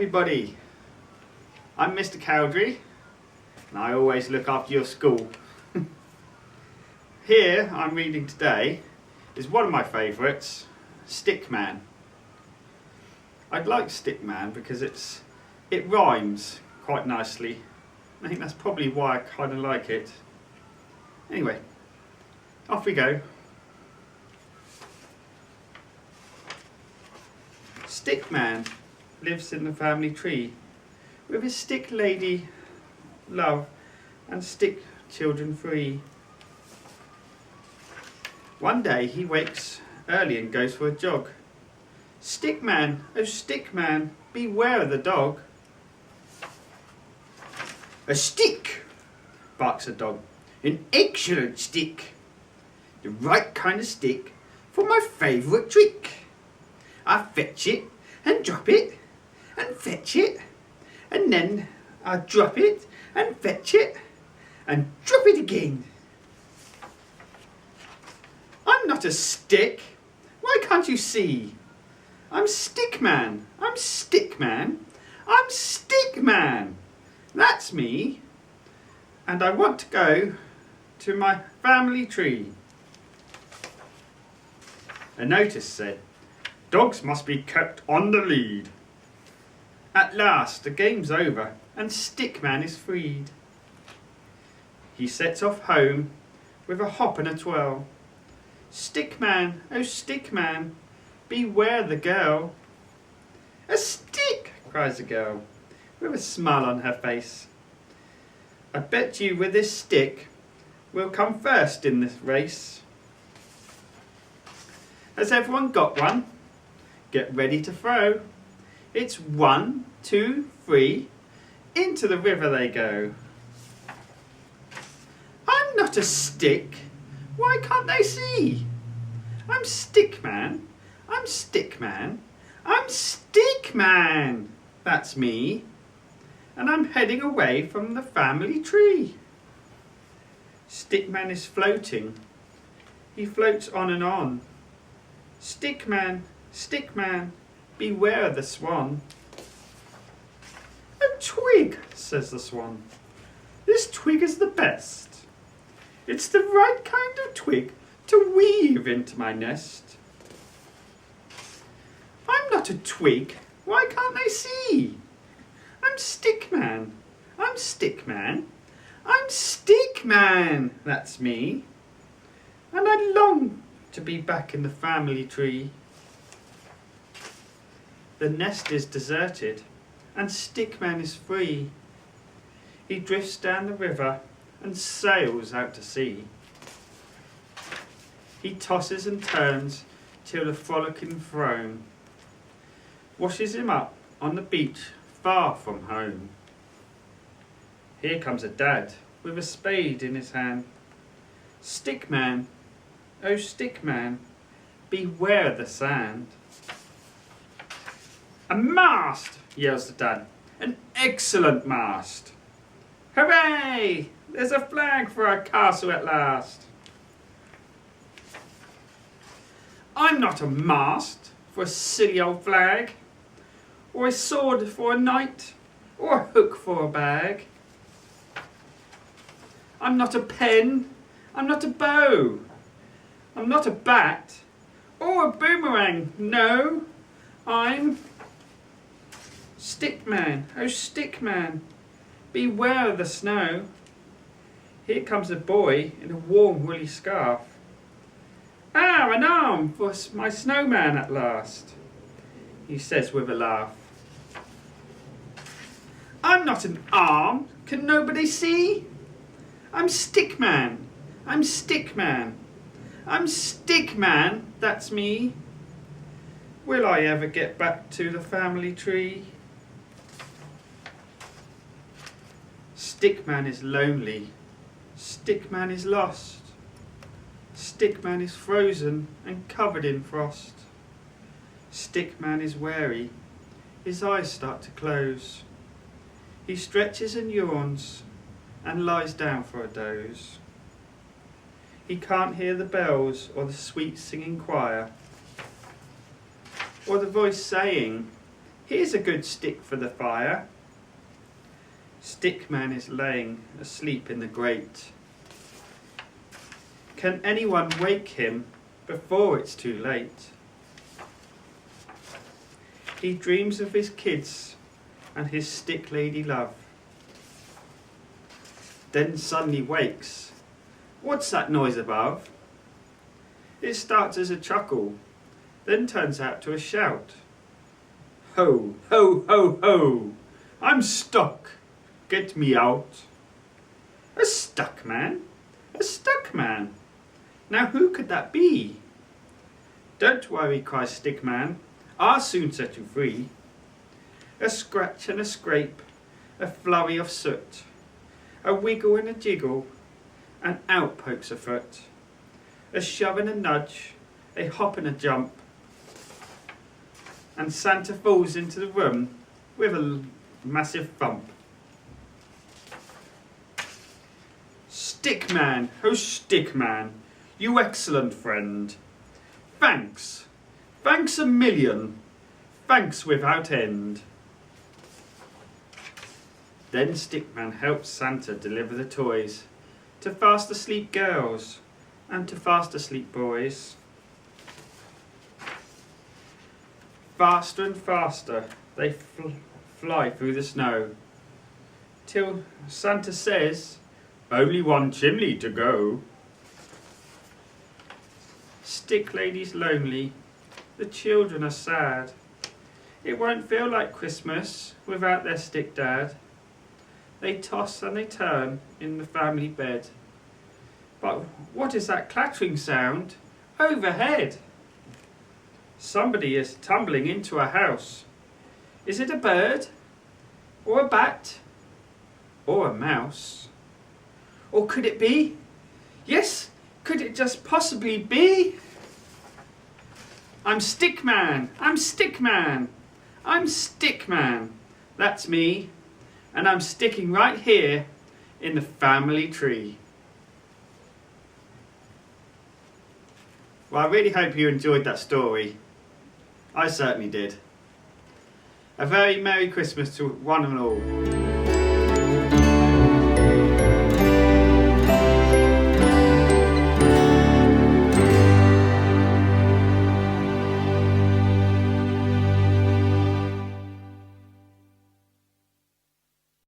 everybody, I'm Mr. Cowdray and I always look after your school. Here I'm reading today is one of my favourites, Stickman. I'd like Stickman because it rhymes quite nicely. I think that's probably why I kind of like it. Anyway, off we go. Stickman lives in the family tree with his stick lady love and stick children free. One day he wakes early and goes for a jog. Stickman, oh Stickman, beware of the dog. A stick, barks a dog, an excellent stick, the right kind of stick for my favourite trick. I fetch it and drop it and fetch it, and then I drop it and fetch it and drop it again. I'm not a stick. Why can't you see? I'm Stickman. I'm Stickman. I'm Stickman. That's me. And I want to go to my family tree. A notice said, dogs must be kept on the lead. At last the game's over and Stickman is freed. He sets off home with a hop and a twirl. Stickman, oh Stickman, beware the girl. A stick, cries the girl, with a smile on her face. I bet you with this stick we'll come first in this race. Has everyone got one? Get ready to throw. It's 1, 2, 3, into the river they go. I'm not a stick. Why can't they see? I'm Stickman. I'm Stickman. I'm Stickman. That's me. And I'm heading away from the family tree. Stickman is floating. He floats on and on. Stickman, Stickman, beware the swan. A twig, says the swan. This twig is the best. It's the right kind of twig to weave into my nest. I'm not a twig. Why can't they see? I'm Stickman. I'm Stickman. I'm Stickman. That's me. And I long to be back in the family tree. The nest is deserted and Stickman is free. He drifts down the river and sails out to sea. He tosses and turns till the frolicking throne washes him up on the beach far from home. Here comes a dad with a spade in his hand. Stickman, oh Stickman, beware the sand. A mast, yells the dad, an excellent mast. Hooray! There's a flag for our castle at last. I'm not a mast for a silly old flag, or a sword for a knight, or a hook for a bag. I'm not a pen, I'm not a bow, I'm not a bat, or a boomerang, no, I'm Stickman, oh Stickman, beware of the snow. Here comes a boy in a warm woolly scarf. Ah, an arm for my snowman at last, he says with a laugh. I'm not an arm, can nobody see? I'm Stickman, I'm Stickman, I'm Stickman, that's me. Will I ever get back to the family tree? Stickman is lonely, Stickman is lost, Stickman is frozen and covered in frost. Stickman is weary, his eyes start to close. He stretches and yawns and lies down for a doze. He can't hear the bells or the sweet singing choir, or the voice saying, Here's a good stick for the fire. Stickman is laying asleep in the grate. Can anyone wake him before it's too late? He dreams of his kids and his stick lady love. Then suddenly wakes. What's that noise above? It starts as a chuckle, then turns out to a shout. Ho, ho, ho, ho! I'm stuck! Get me out! A stuck man? A stuck man? Now who could that be? Don't worry, cries Stickman. I'll soon set you free. A scratch and a scrape, a flurry of soot, a wiggle and a jiggle, and out pokes a foot. A shove and a nudge, a hop and a jump, and Santa falls into the room with a massive thump. Stickman, oh Stickman, you excellent friend. Thanks, thanks a million, thanks without end. Then Stickman helps Santa deliver the toys to fast asleep girls and to fast asleep boys. Faster and faster they fly through the snow, till Santa says, only one chimney to go. Stick lady's lonely, the children are sad. It won't feel like Christmas without their stick dad. They toss and they turn in the family bed. But what is that clattering sound overhead? Somebody is tumbling into a house. Is it a bird? Or a bat? Or a mouse? Or could it be? Yes, could it just possibly be? I'm Stickman, I'm Stickman, I'm Stickman. That's me. And I'm sticking right here in the family tree. Well, I really hope you enjoyed that story. I certainly did. A very Merry Christmas to one and all.